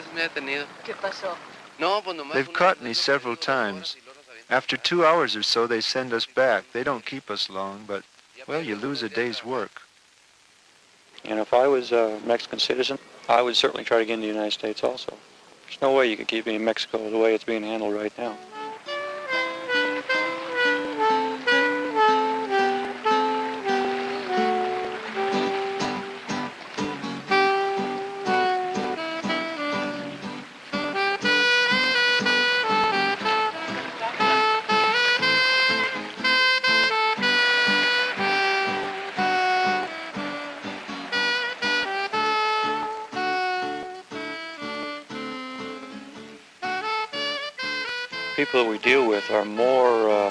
veces me ha detenido. ¿Qué pasó? No, pues nomás. They've caught me several times. After 2 hours or so, they send us back. They don't keep us long, but, well, you lose a day's work. And if I was a Mexican citizen, I would certainly try to get into the United States also. There's no way you could keep me in Mexico the way it's being handled right now. People that we deal with are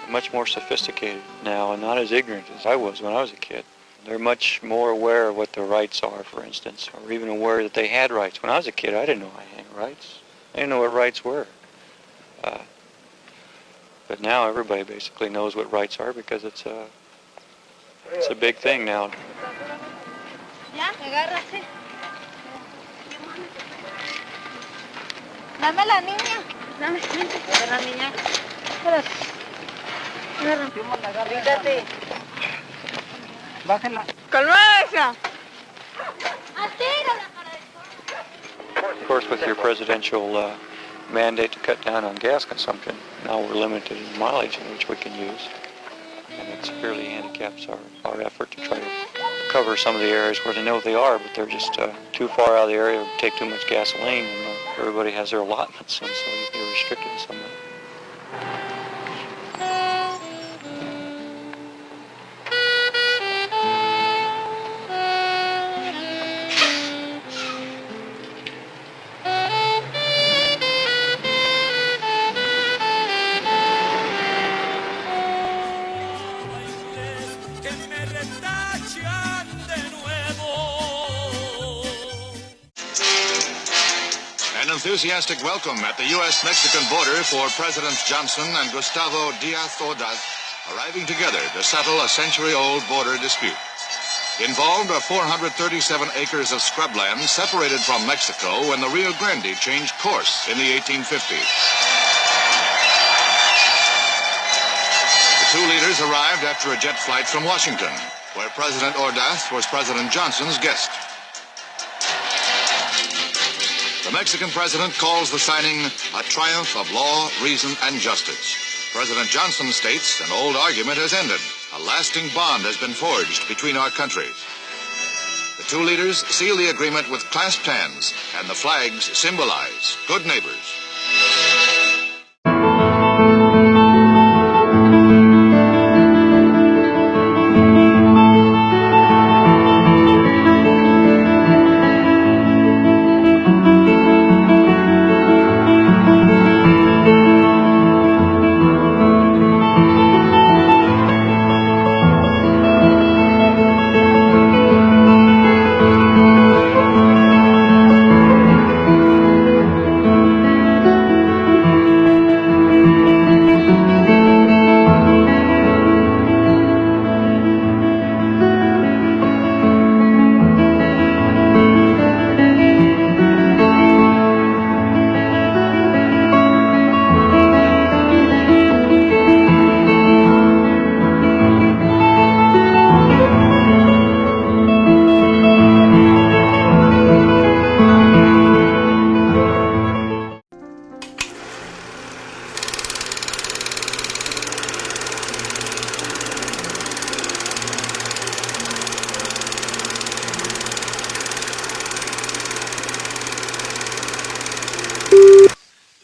much more sophisticated now and not as ignorant as I was when I was a kid. They're much more aware of what their rights are, for instance, or even aware that they had rights. When I was a kid, I didn't know I had rights. I didn't know what rights were. But now everybody basically knows what rights are because it's a big thing now. Ya, agárrase. Dame la niña. Dame la niña. Fíjate. Bájenla. ¡Calma! Of course, with your presidential mandate to cut down on gas consumption, now we're limited in mileage in which we can use. And it severely handicaps our effort to try to cover some of the areas where they know they are, but they're just too far out of the area, take too much gasoline, and everybody has their allotments, and so you're restricted somewhat. An enthusiastic welcome at the U.S.-Mexican border for Presidents Johnson and Gustavo Díaz Ordaz arriving together to settle a century-old border dispute. Involved are 437 acres of scrubland separated from Mexico when the Rio Grande changed course in the 1850s. The two leaders arrived after a jet flight from Washington, where President Ordaz was President Johnson's guest. The Mexican president calls the signing a triumph of law, reason, and justice. President Johnson states an old argument has ended. A lasting bond has been forged between our countries. The two leaders seal the agreement with clasped hands, and the flags symbolize good neighbors.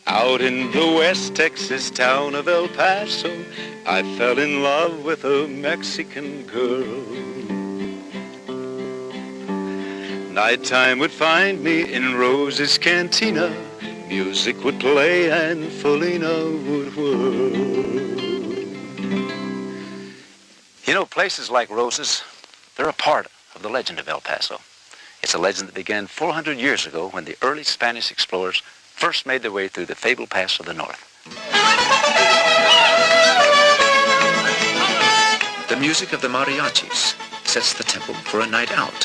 Out in the West Texas town of El Paso, I fell in love with a Mexican girl. Nighttime would find me in Rose's Cantina. Music would play and Felina would whirl. You know, places like Rose's, they're a part of the legend of El Paso. It's a legend that began 400 years ago when the early Spanish explorers first made their way through the fabled pass of the north. The music of the mariachis sets the tempo for a night out,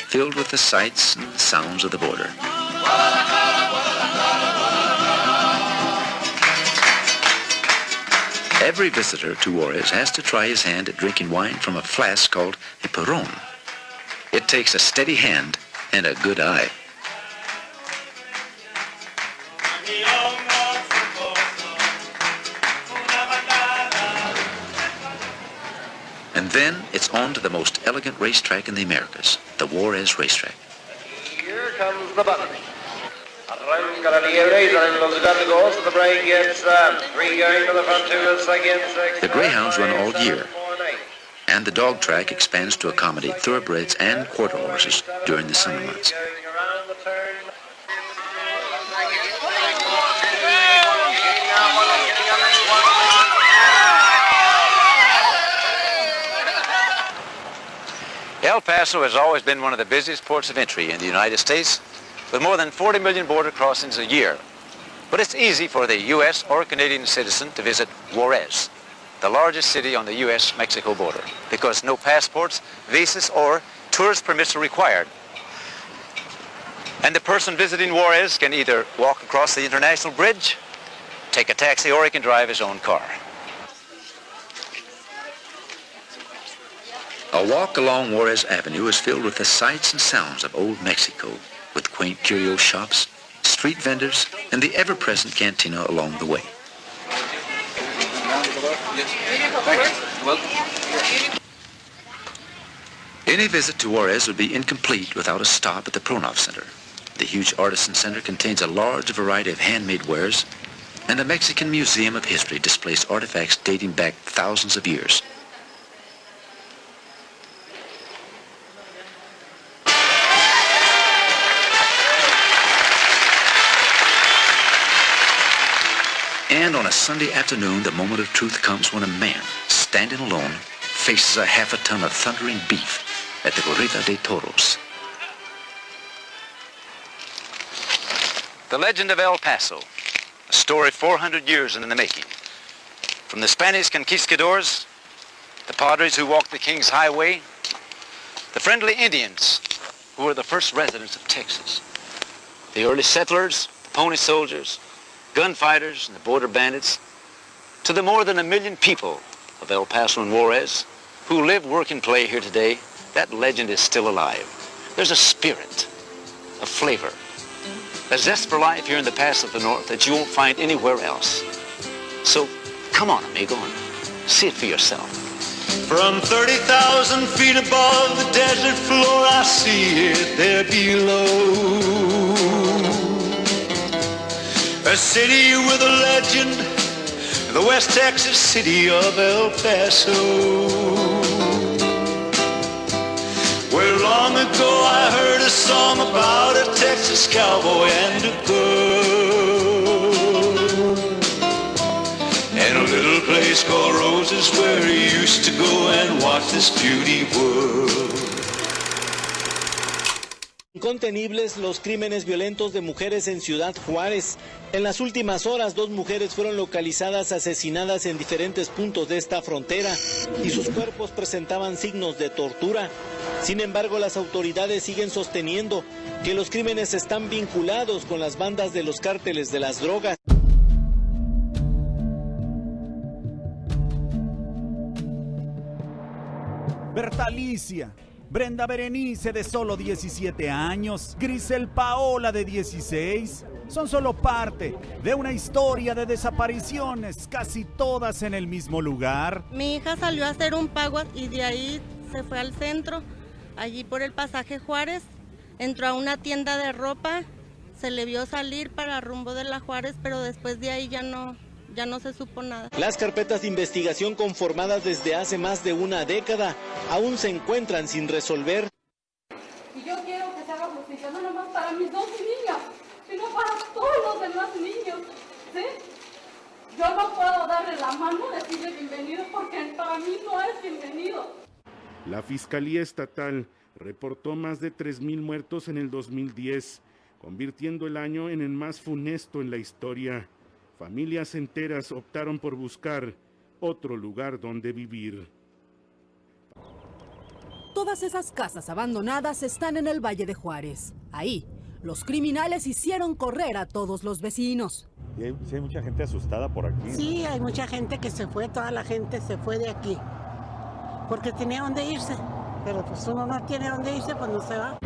filled with the sights and sounds of the border. Every visitor to Juárez has to try his hand at drinking wine from a flask called a perón. It takes a steady hand and a good eye. And then it's on to the most elegant racetrack in the Americas, the Juárez racetrack. Here comes the button. Around Granadiers and los Dudley the break gets 3 going to the front 2 is against 6. The greyhounds run all year, and the dog track expands to accommodate thoroughbreds and quarter horses during the summer months. El Paso has always been one of the busiest ports of entry in the United States, with more than 40 million border crossings a year. But it's easy for the U.S. or Canadian citizen to visit Juárez, the largest city on the U.S.-Mexico border, because no passports, visas, or tourist permits are required. And the person visiting Juárez can either walk across the international bridge, take a taxi, or he can drive his own car. A walk along Juárez Avenue is filled with the sights and sounds of old Mexico, with quaint curio shops, street vendors, and the ever-present cantina along the way. Any visit to Juárez would be incomplete without a stop at the Pronoff Center. The huge artisan center contains a large variety of handmade wares, and the Mexican Museum of History displays artifacts dating back thousands of years. And on a Sunday afternoon, the moment of truth comes when a man, standing alone, faces a half a ton of thundering beef at the Corrida de Toros. The legend of El Paso, a story 400 years in the making. From the Spanish conquistadors, the padres who walked the King's Highway, the friendly Indians who were the first residents of Texas, the early settlers, the pony soldiers, gunfighters, and the border bandits, to the more than 1 million people of El Paso and Juárez who live, work, and play here today, that legend is still alive. There's a spirit, a flavor, a zest for life here in the Paso of the North that you won't find anywhere else. So come on, amigo, and see it for yourself. From 30,000 feet above the desert floor, I see it there below. A city with a legend, the West Texas city of El Paso, where long ago I heard a song about a Texas cowboy and a girl, and a little place called Roses where he used to go and watch this beauty world. Incontenibles los crímenes violentos de mujeres en Ciudad Juárez. En las últimas horas, 2 mujeres fueron localizadas asesinadas en diferentes puntos de esta frontera y sus cuerpos presentaban signos de tortura. Sin embargo, las autoridades siguen sosteniendo que los crímenes están vinculados con las bandas de los cárteles de las drogas. Berta Alicia, Brenda Berenice de solo 17 años, Grisel Paola de 16, son solo parte de una historia de desapariciones, casi todas en el mismo lugar. Mi hija salió a hacer un pago y de ahí se fue al centro, allí por el pasaje Juárez, entró a una tienda de ropa, se le vio salir para rumbo de la Juárez, pero después de ahí ya no se supo nada. Las carpetas de investigación conformadas desde hace más de una década aún se encuentran sin resolver. Y yo quiero que se haga justicia, no nomás para mis 2 niñas, sino para todos los demás niños, ¿sí? Yo no puedo darle la mano, decirle bienvenido, porque para mí no es bienvenido. La Fiscalía Estatal reportó más de 3,000 muertos en el 2010, convirtiendo el año en el más funesto en la historia. Familias enteras optaron por buscar otro lugar donde vivir. Todas esas casas abandonadas están en el Valle de Juárez. Ahí, los criminales hicieron correr a todos los vecinos. Sí hay mucha gente asustada por aquí. Sí, hay mucha gente que se fue, toda la gente se fue de aquí, porque tenía dónde irse, pero pues uno no tiene dónde irse, pues no se va.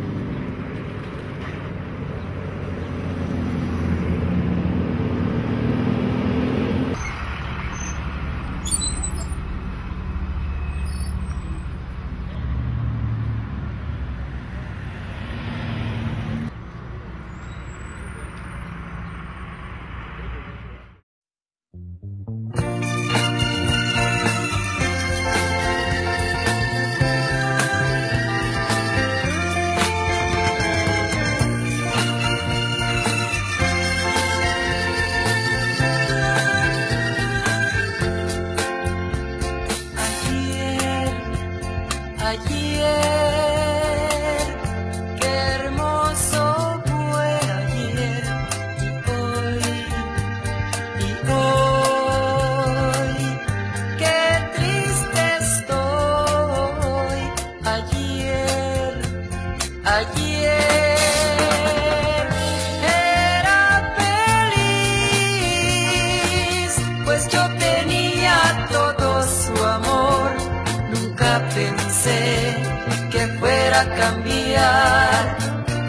Cambiar,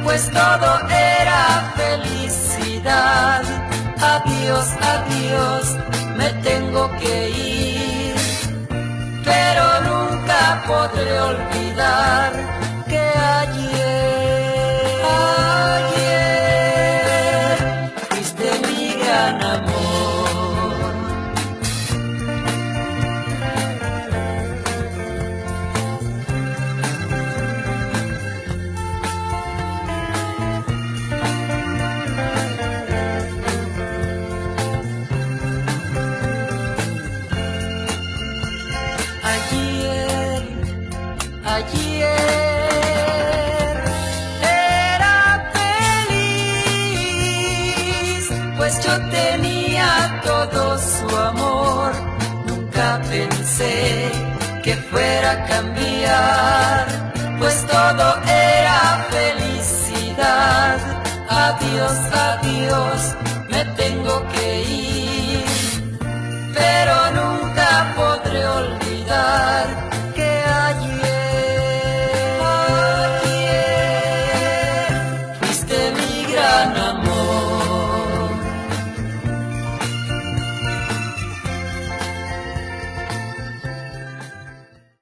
pues todo era felicidad. Adiós, adiós, me tengo que ir, pero nunca podré olvidar que ayer fuiste mi gran amor. Ayer era feliz, pues yo tenía todo su amor. Nunca pensé que fuera a cambiar, pues todo era felicidad. Adiós, adiós, me tengo que ir, pero nunca podré olvidar